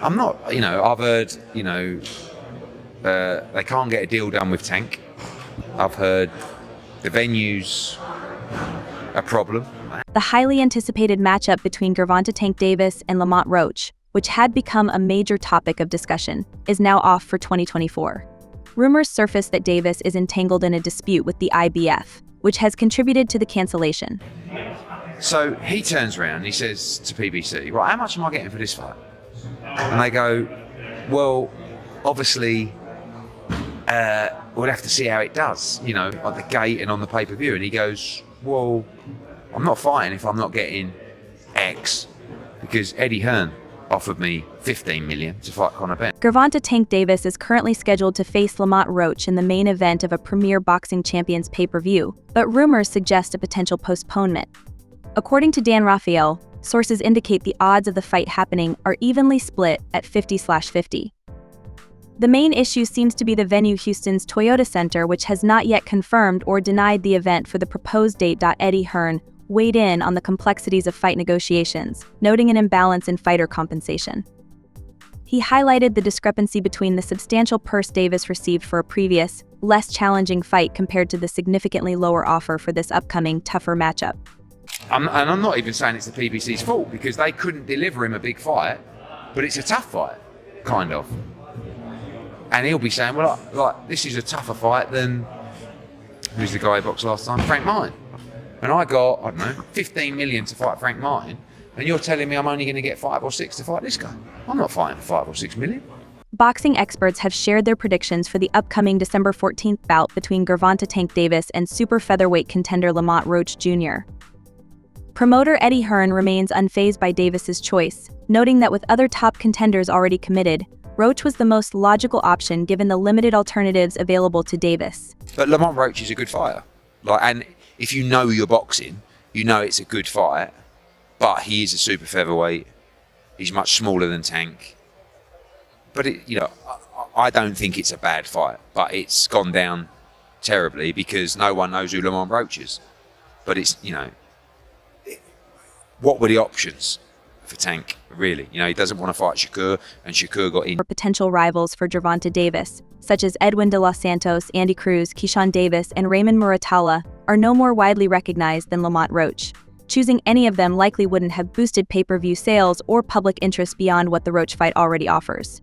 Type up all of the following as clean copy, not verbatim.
I'm not, I've heard, they can't get a deal done with Tank. I've heard the venue's a problem. The highly anticipated matchup between Gervonta Tank Davis and Lamont Roach, which had become a major topic of discussion, is now off for 2024. Rumors surfaced that Davis is entangled in a dispute with the IBF, which has contributed to the cancellation. So he turns around and he says to PBC, right, how much am I getting for this fight? And they go, well, obviously, we'll have to see how it does, at the gate and on the pay-per-view. And he goes, well, I'm not fighting if I'm not getting X, because Eddie Hearn offered me $15 million to fight Conor Benn. Gervonta Tank Davis is currently scheduled to face Lamont Roach in the main event of a Premier Boxing Champions pay-per-view, but rumors suggest a potential postponement. According to Dan Raphael, sources indicate the odds of the fight happening are evenly split at 50/50. The main issue seems to be the venue Houston's Toyota Center, which has not yet confirmed or denied the event for the proposed date. Eddie Hearn weighed in on the complexities of fight negotiations, noting an imbalance in fighter compensation. He highlighted the discrepancy between the substantial purse Davis received for a previous, less challenging fight compared to the significantly lower offer for this upcoming, tougher matchup. And I'm not even saying it's the PBC's fault, because they couldn't deliver him a big fight, but it's a tough fight, kind of. And he'll be saying, well, like this is a tougher fight than, who's the guy who boxed last time? Frank Martin. And I got, 15 million to fight Frank Martin, and you're telling me I'm only going to get 5 or 6 to fight this guy. I'm not fighting for 5 or 6 million. Boxing experts have shared their predictions for the upcoming December 14th bout between Gervonta Tank Davis and super featherweight contender Lamont Roach Jr. Promoter Eddie Hearn remains unfazed by Davis's choice, noting that with other top contenders already committed, Roach was the most logical option given the limited alternatives available to Davis. But Lamont Roach is a good fighter. And if you know your boxing, you know it's a good fight, but he is a super featherweight. He's much smaller than Tank. But I don't think it's a bad fight, but it's gone down terribly because no one knows who Lamont Roach is. But it's, what were the options for Tank, really? He doesn't want to fight Shakur, and Shakur got in. Potential rivals for Gervonta Davis, such as Edwin De Los Santos, Andy Cruz, Keyshawn Davis, and Raymond Muratalla, are no more widely recognized than Lamont Roach. Choosing any of them likely wouldn't have boosted pay-per-view sales or public interest beyond what the Roach fight already offers.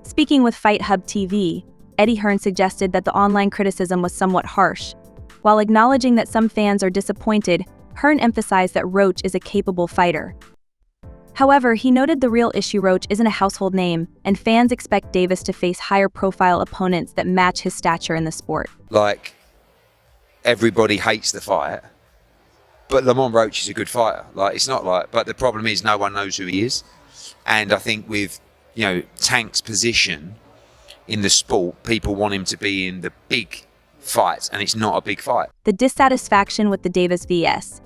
Speaking with Fight Hub TV, Eddie Hearn suggested that the online criticism was somewhat harsh. While acknowledging that some fans are disappointed, Hearn emphasized that Roach is a capable fighter. However, he noted the real issue: Roach isn't a household name, and fans expect Davis to face higher-profile opponents that match his stature in the sport. Everybody hates the fight, but Lamont Roach is a good fighter. But the problem is no one knows who he is. And I think with, Tank's position in the sport, people want him to be in the big fights, and it's not a big fight. The dissatisfaction with the Davis vs.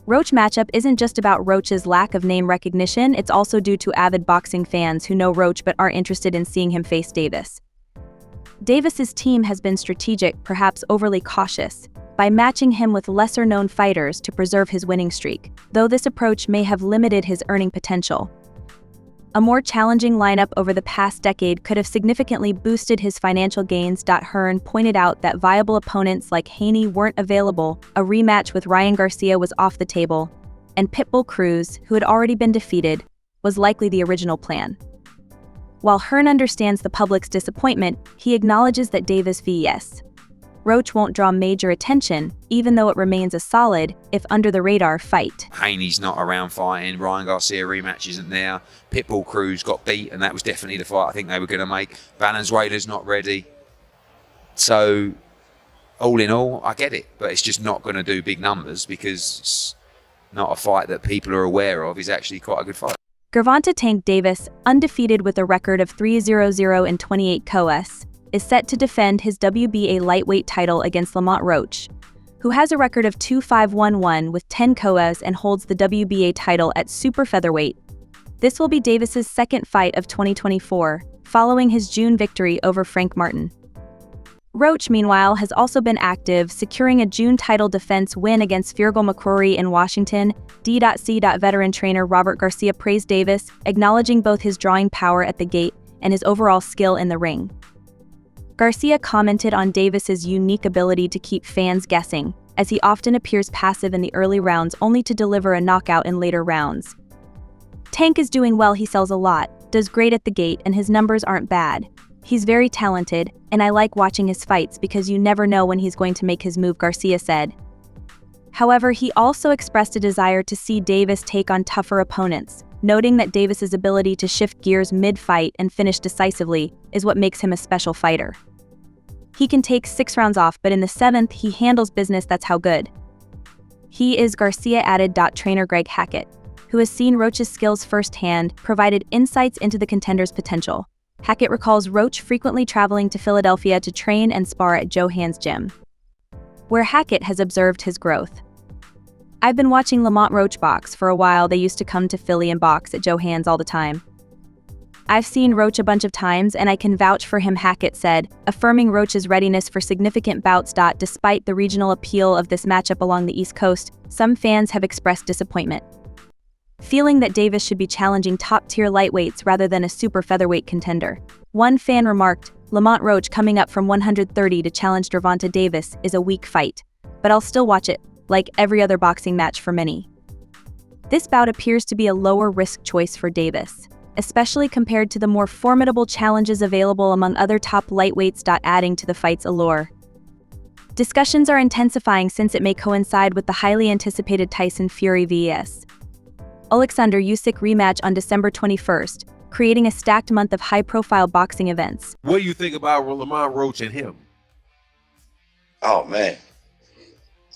Roach matchup isn't just about Roach's lack of name recognition, it's also due to avid boxing fans who know Roach but aren't interested in seeing him face Davis. Davis's team has been strategic, perhaps overly cautious, by matching him with lesser-known fighters to preserve his winning streak, though this approach may have limited his earning potential. A more challenging lineup over the past decade could have significantly boosted his financial gains. Hearn pointed out that viable opponents like Haney weren't available, a rematch with Ryan Garcia was off the table, and Pitbull Cruz, who had already been defeated, was likely the original plan. While Hearn understands the public's disappointment, he acknowledges that Davis vs. Roach won't draw major attention, even though it remains a solid, if under-the-radar, fight. Haney's not around fighting, Ryan Garcia rematch isn't there, Pitbull Cruz got beat, and that was definitely the fight I think they were going to make. Valenzuela's not ready. So, all in all, I get it, but it's just not going to do big numbers because it's not a fight that people are aware of. Is actually quite a good fight. Gervonta Tank Davis, undefeated with a record of 3-0-0 and 28 KOs, is set to defend his WBA lightweight title against Lamont Roach, who has a record of 2-5-1-1 with 10 KOs and holds the WBA title at super featherweight. This will be Davis's second fight of 2024, following his June victory over Frank Martin. Roach, meanwhile, has also been active, securing a June title defense win against Fergal McCrory in Washington. D.C. Veteran trainer Robert Garcia praised Davis, acknowledging both his drawing power at the gate and his overall skill in the ring. Garcia commented on Davis's unique ability to keep fans guessing, as he often appears passive in the early rounds only to deliver a knockout in later rounds. Tank is doing well, he sells a lot, does great at the gate, and his numbers aren't bad. He's very talented, and I like watching his fights because you never know when he's going to make his move, Garcia said. However, he also expressed a desire to see Davis take on tougher opponents, noting that Davis's ability to shift gears mid-fight and finish decisively is what makes him a special fighter. He can take 6 rounds off, but in the 7th, he handles business. That's how good he is, Garcia added. Trainer Greg Hackett, who has seen Roach's skills firsthand, provided insights into the contender's potential. Hackett recalls Roach frequently traveling to Philadelphia to train and spar at Joe Hand's gym, where Hackett has observed his growth. I've been watching Lamont Roach box for a while. They used to come to Philly and box at Joe Hand's all the time. I've seen Roach a bunch of times and I can vouch for him, Hackett said, affirming Roach's readiness for significant bouts. Despite the regional appeal of this matchup along the East Coast, some fans have expressed disappointment, feeling that Davis should be challenging top-tier lightweights rather than a super featherweight contender. One fan remarked, Lamont Roach coming up from 130 to challenge Gervonta Davis is a weak fight, but I'll still watch it, like every other boxing match for many. This bout appears to be a lower-risk choice for Davis, especially compared to the more formidable challenges available among other top lightweights. Adding to the fight's allure, discussions are intensifying since it may coincide with the highly anticipated Tyson Fury vs. Alexander Usyk rematch on December 21st, creating a stacked month of high-profile boxing events. What do you think about Lamont Roach and him? Oh, man.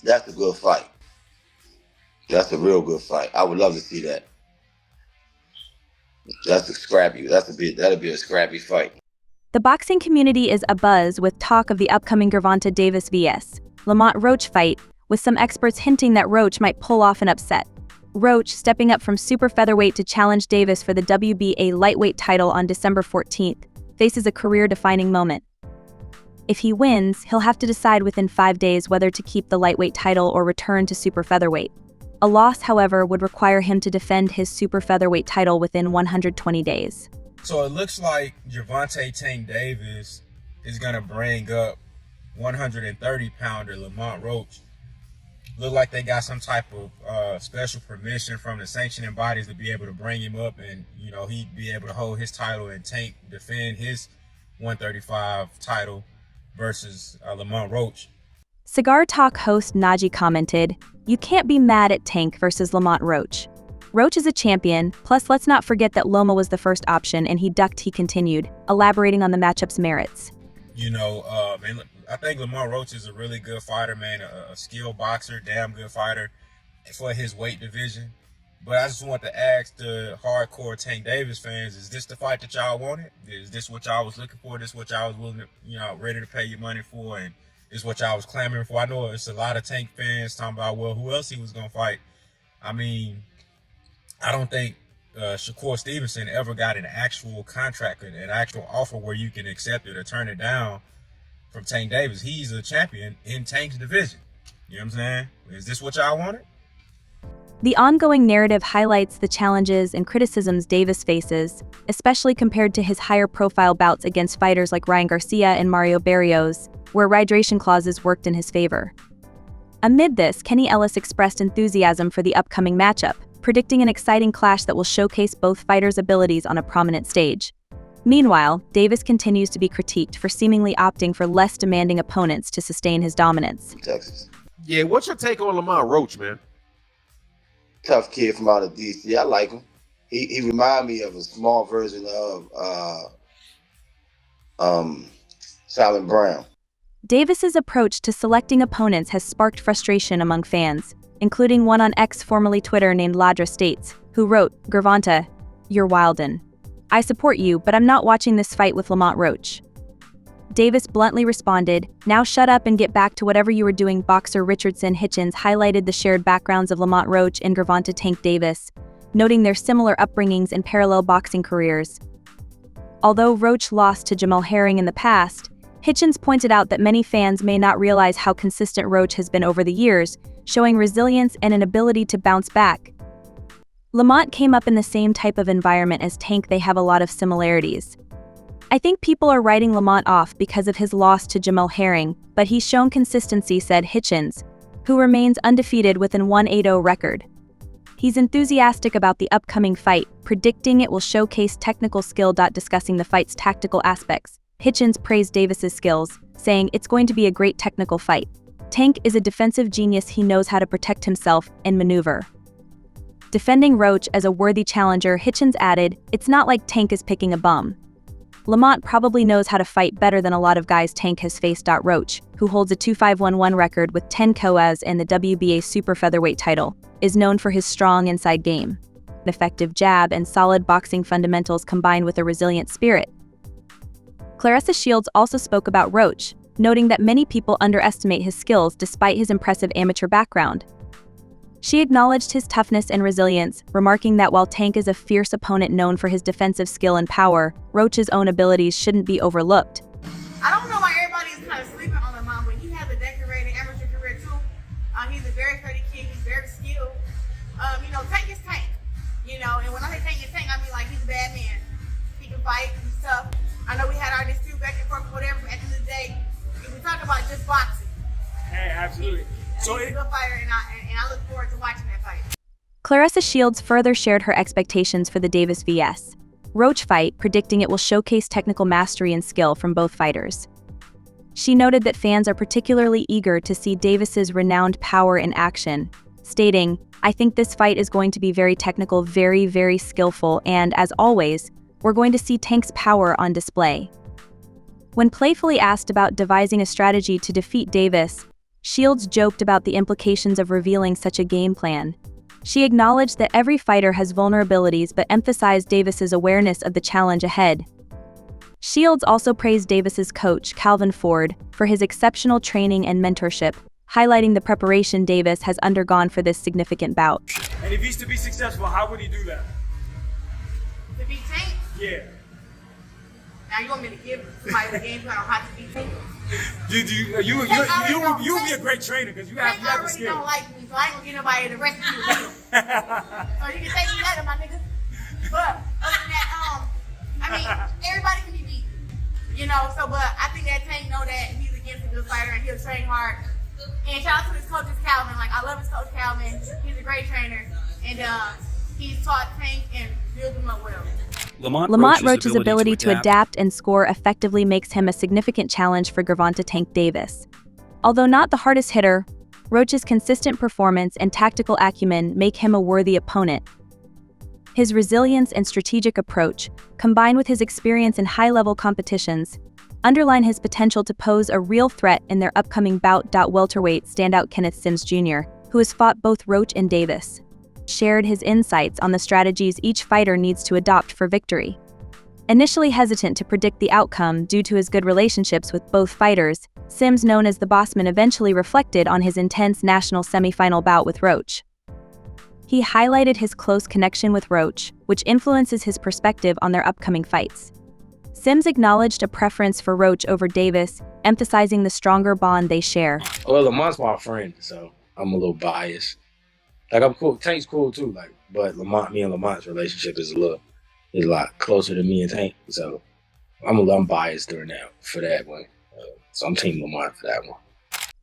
That's a good fight. That's a real good fight. I would love to see that. That'll be a scrappy fight. The boxing community is abuzz with talk of the upcoming Gervonta Davis vs. Lamont Roach fight, with some experts hinting that Roach might pull off an upset. Roach, stepping up from super featherweight to challenge Davis for the WBA lightweight title on December 14th, faces a career-defining moment. If he wins, he'll have to decide within 5 days whether to keep the lightweight title or return to super featherweight. A loss, however, would require him to defend his super featherweight title within 120 days. So it looks like Gervonta Tank Davis is going to bring up 130-pounder Lamont Roach. Look like they got some type of special permission from the sanctioning bodies to be able to bring him up, and he'd be able to hold his title and Tank defend his 135 title versus Lamont Roach. Cigar Talk host Najee commented, "You can't be mad at Tank versus Lamont Roach. Roach is a champion, plus let's not forget that Loma was the first option and he ducked," he continued, elaborating on the matchup's merits. I think Lamont Roach is a really good fighter, man, a skilled boxer, damn good fighter for his weight division. But I just want to ask the hardcore Tank Davis fans, is this the fight that y'all wanted? Is this what y'all was looking for? This what y'all was willing to, ready to pay your money for? And is what y'all was clamoring for? I know it's a lot of Tank fans talking about, well, who else he was going to fight? I mean, I don't think Shakur Stevenson ever got an actual contract, an actual offer where you can accept it or turn it down from Tank Davis. He's a champion in Tank's division. You know what I'm saying? Is this what y'all wanted? The ongoing narrative highlights the challenges and criticisms Davis faces, especially compared to his higher-profile bouts against fighters like Ryan Garcia and Mario Barrios, where hydration clauses worked in his favor. Amid this, Kenny Ellis expressed enthusiasm for the upcoming matchup, predicting an exciting clash that will showcase both fighters' abilities on a prominent stage. Meanwhile, Davis continues to be critiqued for seemingly opting for less demanding opponents to sustain his dominance. Texas. Yeah, what's your take on Lamont Roach, man? Tough kid from out of D.C. I like him. He reminds me of a small version of Silent Brown. Davis's approach to selecting opponents has sparked frustration among fans, including one on X, formerly Twitter, named Ladra States, who wrote, "Gervonta, you're wildin'. I support you, but I'm not watching this fight with Lamont Roach." Davis bluntly responded, "Now shut up and get back to whatever you were doing." Boxer Richardson Hitchens highlighted the shared backgrounds of Lamont Roach and Gervonta Tank Davis, noting their similar upbringings and parallel boxing careers. Although Roach lost to Jamel Herring in the past, Hitchens pointed out that many fans may not realize how consistent Roach has been over the years, showing resilience and an ability to bounce back. Lamont came up in the same type of environment as Tank. They have a lot of similarities. I think people are writing Lamont off because of his loss to Jamel Herring, but he's shown consistency, said Hitchens, who remains undefeated with an 1-8-0 record. He's enthusiastic about the upcoming fight, predicting it will showcase technical skill. Discussing the fight's tactical aspects, Hitchens praised Davis's skills, saying it's going to be a great technical fight. Tank is a defensive genius. He knows how to protect himself and maneuver. Defending Roach as a worthy challenger, Hitchens added, it's not like Tank is picking a bum. Lamont probably knows how to fight better than a lot of guys Tank has faced. Roach, who holds a 2-5-1-1 record with 10 KOs and the WBA super featherweight title, is known for his strong inside game, an effective jab, and solid boxing fundamentals combined with a resilient spirit. Claressa Shields also spoke about Roach, noting that many people underestimate his skills despite his impressive amateur background. She acknowledged his toughness and resilience, remarking that while Tank is a fierce opponent known for his defensive skill and power, Roach's own abilities shouldn't be overlooked. I don't know why everybody is kind of sleeping on Lamont, but he has a decorated amateur career too. He's a very pretty kid. He's very skilled. Tank is Tank. And when I say Tank is Tank, I mean like he's a bad man. He can fight and stuff. I know we had our dispute back and forth, whatever. But at the end of the day, if we talk about just boxing, hey, absolutely. he's a good fighter, and I look forward to watching that fight. Claressa Shields further shared her expectations for the Davis vs. Roach fight, predicting it will showcase technical mastery and skill from both fighters. She noted that fans are particularly eager to see Davis's renowned power in action, stating, I think this fight is going to be very technical, very, very skillful, and, as always, we're going to see Tank's power on display. When playfully asked about devising a strategy to defeat Davis, Shields joked about the implications of revealing such a game plan. She acknowledged that every fighter has vulnerabilities but emphasized Davis's awareness of the challenge ahead. Shields also praised Davis's coach, Calvin Ford, for his exceptional training and mentorship, highlighting the preparation Davis has undergone for this significant bout. And if he's to be successful, how would he do that? To beat Tank? Yeah. Now you want me to give somebody the game plan on how to beat Tank? You would be a great trainer because you have Tank the already skill. don't like me, so I ain't gonna get nobody to rescue me. So you can take me later, my nigga. But other than that, everybody can be beat. But I think that Tank know that he's against a good fighter and he'll train hard. And shout out to his coach, Calvin. I love his coach, Calvin. He's a great trainer. And he's taught Tank and built him up well. Lamont Roach's ability to adapt and score effectively makes him a significant challenge for Gervonta Tank Davis. Although not the hardest hitter, Roach's consistent performance and tactical acumen make him a worthy opponent. His resilience and strategic approach, combined with his experience in high-level competitions, underline his potential to pose a real threat in their upcoming bout. Welterweight standout Kenneth Sims Jr., who has fought both Roach and Davis, shared his insights on the strategies each fighter needs to adopt for victory. Initially hesitant to predict the outcome due to his good relationships with both fighters, Sims, known as the Bossman, eventually reflected on his intense national semifinal bout with Roach. He highlighted his close connection with Roach, which influences his perspective on their upcoming fights. Sims acknowledged a preference for Roach over Davis, emphasizing the stronger bond they share. Well, Lamont's my friend, so I'm a little biased. I'm cool. Tank's cool too, but me and Lamont's relationship is a lot closer to me and Tank, so I'm biased for that one. So I'm team Lamont for that one.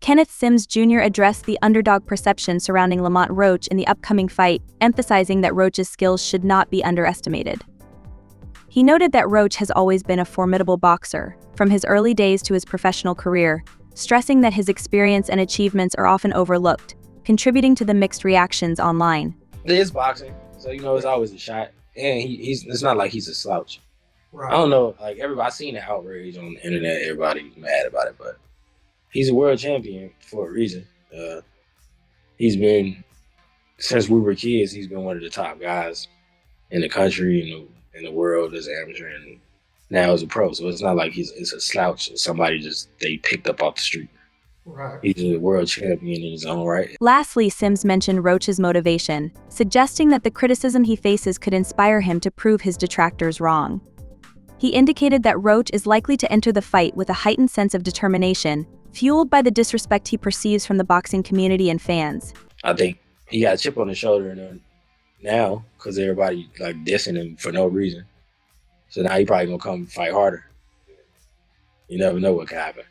Kenneth Sims Jr. addressed the underdog perception surrounding Lamont Roach in the upcoming fight, emphasizing that Roach's skills should not be underestimated. He noted that Roach has always been a formidable boxer, from his early days to his professional career, stressing that his experience and achievements are often overlooked, contributing to the mixed reactions online. It is boxing, so it's always a shot, and it's not like he's a slouch. Right. I don't know, I seen the outrage on the internet, everybody mad about it, but he's a world champion for a reason. He's been, since we were kids, he's been one of the top guys in the country, in the world as an amateur, and now as a pro. So it's not like it's a slouch, somebody they picked up off the street. Right. He's a world champion in his own right. Lastly, Sims mentioned Roach's motivation, suggesting that the criticism he faces could inspire him to prove his detractors wrong. He indicated that Roach is likely to enter the fight with a heightened sense of determination, fueled by the disrespect he perceives from the boxing community and fans. I think he got a chip on his shoulder now because everybody like dissing him for no reason. So now he probably gonna come fight harder. You never know what could happen.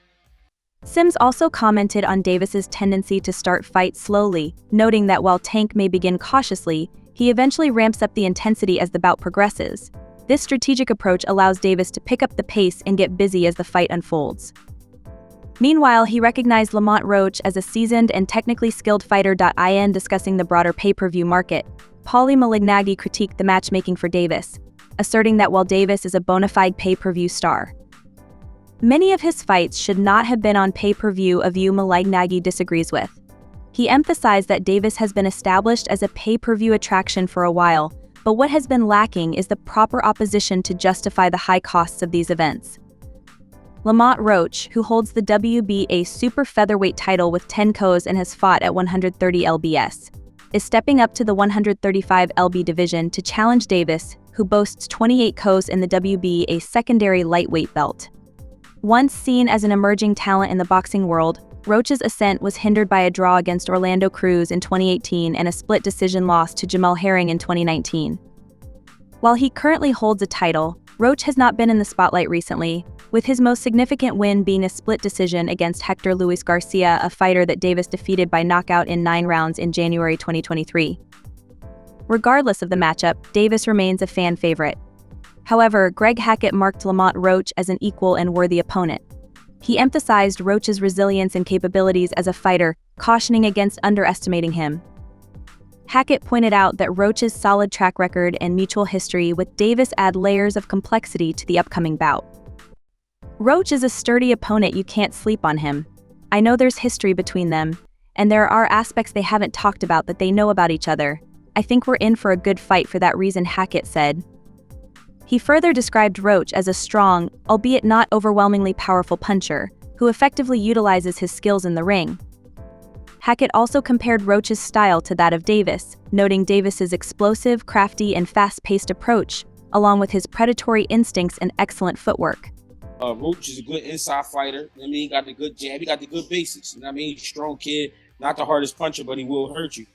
Sims also commented on Davis's tendency to start fights slowly, noting that while Tank may begin cautiously, he eventually ramps up the intensity as the bout progresses. This strategic approach allows Davis to pick up the pace and get busy as the fight unfolds. Meanwhile, he recognized Lamont Roach as a seasoned and technically skilled fighter. In discussing the broader pay-per-view market, Paulie Malignaggi critiqued the matchmaking for Davis, asserting that while Davis is a bona fide pay-per-view star, many of his fights should not have been on pay-per-view, a view Malignaggi disagrees with. He emphasized that Davis has been established as a pay-per-view attraction for a while, but what has been lacking is the proper opposition to justify the high costs of these events. Lamont Roach, who holds the WBA super featherweight title with 10 KOs and has fought at 130 lbs, is stepping up to the 135 lb division to challenge Davis, who boasts 28 KOs in the WBA secondary lightweight belt. Once seen as an emerging talent in the boxing world, Roach's ascent was hindered by a draw against Orlando Cruz in 2018 and a split decision loss to Jamel Herring in 2019. While he currently holds a title, Roach has not been in the spotlight recently, with his most significant win being a split decision against Hector Luis Garcia, a fighter that Davis defeated by knockout in 9 rounds in January 2023. Regardless of the matchup, Davis remains a fan favorite. However, Greg Hackett marked Lamont Roach as an equal and worthy opponent. He emphasized Roach's resilience and capabilities as a fighter, cautioning against underestimating him. Hackett pointed out that Roach's solid track record and mutual history with Davis add layers of complexity to the upcoming bout. Roach is a sturdy opponent, you can't sleep on him. I know there's history between them, and there are aspects they haven't talked about that they know about each other. I think we're in for a good fight for that reason, Hackett said. He further described Roach as a strong, albeit not overwhelmingly powerful puncher, who effectively utilizes his skills in the ring. Hackett also compared Roach's style to that of Davis, noting Davis's explosive, crafty, and fast-paced approach, along with his predatory instincts and excellent footwork. Roach is a good inside fighter. He got the good jab. He got the good basics. He's a strong kid, not the hardest puncher, but he will hurt you.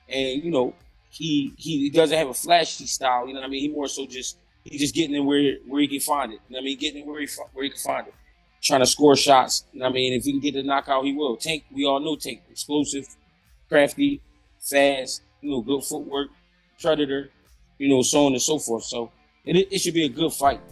He doesn't have a flashy style. He more so he's just getting in where he can find it. Getting in where he can find it. Trying to score shots. If he can get the knockout, he will. Tank, we all know Tank, explosive, crafty, fast. Good footwork, predator. So on and so forth. So it should be a good fight.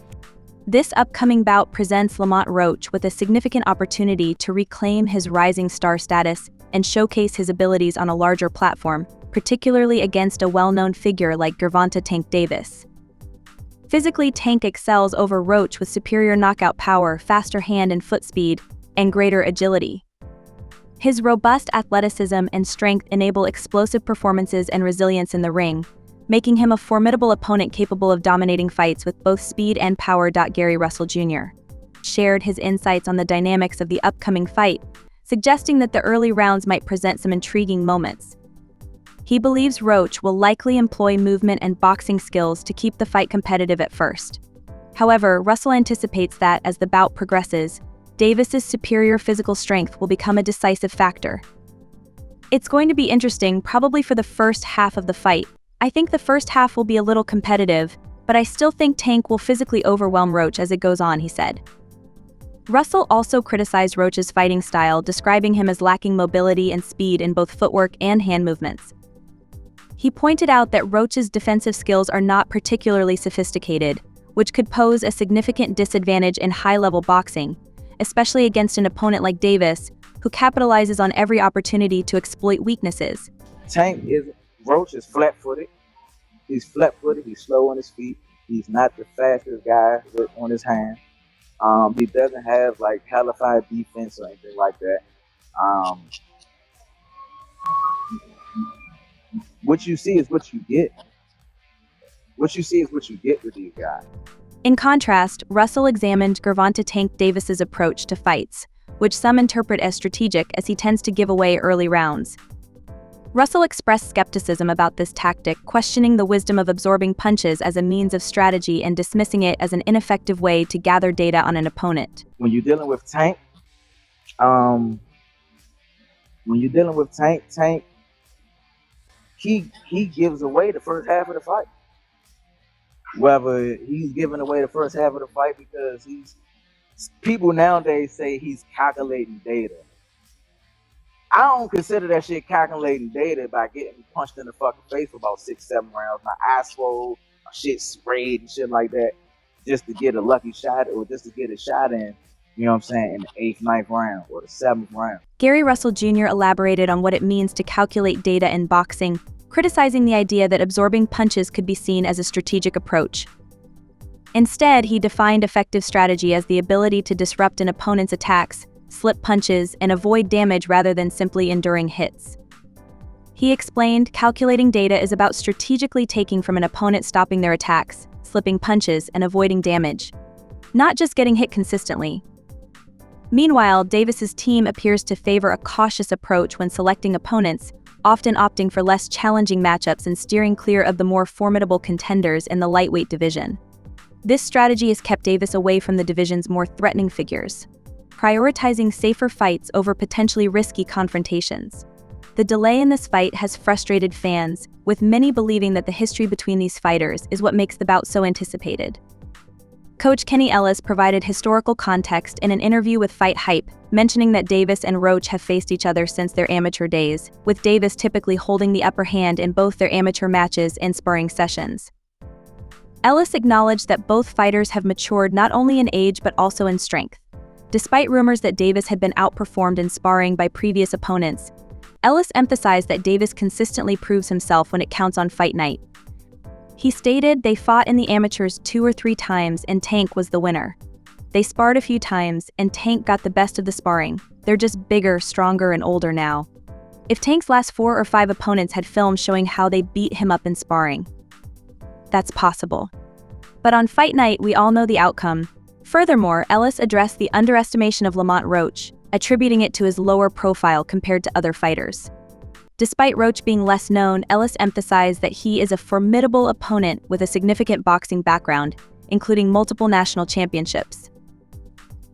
This upcoming bout presents Lamont Roach with a significant opportunity to reclaim his rising star status and showcase his abilities on a larger platform, particularly against a well-known figure like Gervonta Tank Davis. Physically, Tank excels over Roach with superior knockout power, faster hand and foot speed, and greater agility. His robust athleticism and strength enable explosive performances and resilience in the ring, making him a formidable opponent capable of dominating fights with both speed and power. Gary Russell Jr. shared his insights on the dynamics of the upcoming fight, suggesting that the early rounds might present some intriguing moments. He believes Roach will likely employ movement and boxing skills to keep the fight competitive at first. However, Russell anticipates that, as the bout progresses, Davis's superior physical strength will become a decisive factor. It's going to be interesting, probably for the first half of the fight. I think the first half will be a little competitive, but I still think Tank will physically overwhelm Roach as it goes on, he said. Russell also criticized Roach's fighting style, describing him as lacking mobility and speed in both footwork and hand movements. He pointed out that Roach's defensive skills are not particularly sophisticated, which could pose a significant disadvantage in high-level boxing, especially against an opponent like Davis, who capitalizes on every opportunity to exploit weaknesses. Roach is flat-footed. He's flat-footed. He's slow on his feet. He's not the fastest guy on his hand. He doesn't have qualified defense or anything like that. What you see is what you get. What you see is what you get with these guys. In contrast, Russell examined Gervonta Tank Davis's approach to fights, which some interpret as strategic, as he tends to give away early rounds. Russell expressed skepticism about this tactic, questioning the wisdom of absorbing punches as a means of strategy and dismissing it as an ineffective way to gather data on an opponent. When you're dealing with Tank, Tank, he gives away the first half of the fight. Whether he's giving away the first half of the fight because people nowadays say he's calculating data. I don't consider that shit calculating data by getting punched in the fucking face for about 6-7 rounds. My eyes swole, my shit sprayed and shit like that, just to get a lucky shot or just to get a shot in, you know what I'm saying, in the 8th, 9th round or the 7th round. Gary Russell Jr. elaborated on what it means to calculate data in boxing, criticizing the idea that absorbing punches could be seen as a strategic approach. Instead, he defined effective strategy as the ability to disrupt an opponent's attacks, slip punches, and avoid damage rather than simply enduring hits. He explained, calculating data is about strategically taking from an opponent, stopping their attacks, slipping punches, and avoiding damage, not just getting hit consistently. Meanwhile, Davis's team appears to favor a cautious approach when selecting opponents, often opting for less challenging matchups and steering clear of the more formidable contenders in the lightweight division. This strategy has kept Davis away from the division's more threatening figures, prioritizing safer fights over potentially risky confrontations. The delay in this fight has frustrated fans, with many believing that the history between these fighters is what makes the bout so anticipated. Coach Kenny Ellis provided historical context in an interview with Fight Hype, mentioning that Davis and Roach have faced each other since their amateur days, with Davis typically holding the upper hand in both their amateur matches and sparring sessions. Ellis acknowledged that both fighters have matured not only in age but also in strength. Despite rumors that Davis had been outperformed in sparring by previous opponents, Ellis emphasized that Davis consistently proves himself when it counts on fight night. He stated they fought in the amateurs 2 or 3 times and Tank was the winner. They sparred a few times and Tank got the best of the sparring. They're just bigger, stronger, and older now. If Tank's last 4 or 5 opponents had films showing how they beat him up in sparring, that's possible. But on fight night, we all know the outcome. Furthermore, Ellis addressed the underestimation of Lamont Roach, attributing it to his lower profile compared to other fighters. Despite Roach being less known, Ellis emphasized that he is a formidable opponent with a significant boxing background, including multiple national championships.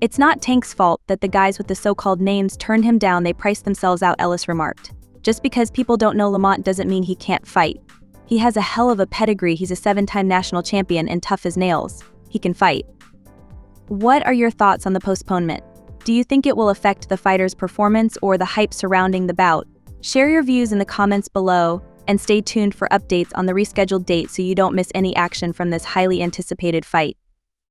It's not Tank's fault that the guys with the so-called names turned him down, they priced themselves out, Ellis remarked. Just because people don't know Lamont doesn't mean he can't fight. He has a hell of a pedigree, he's a 7-time national champion and tough as nails. He can fight. What are your thoughts on the postponement? Do you think it will affect the fighter's performance or the hype surrounding the bout? Share your views in the comments below, and stay tuned for updates on the rescheduled date so you don't miss any action from this highly anticipated fight.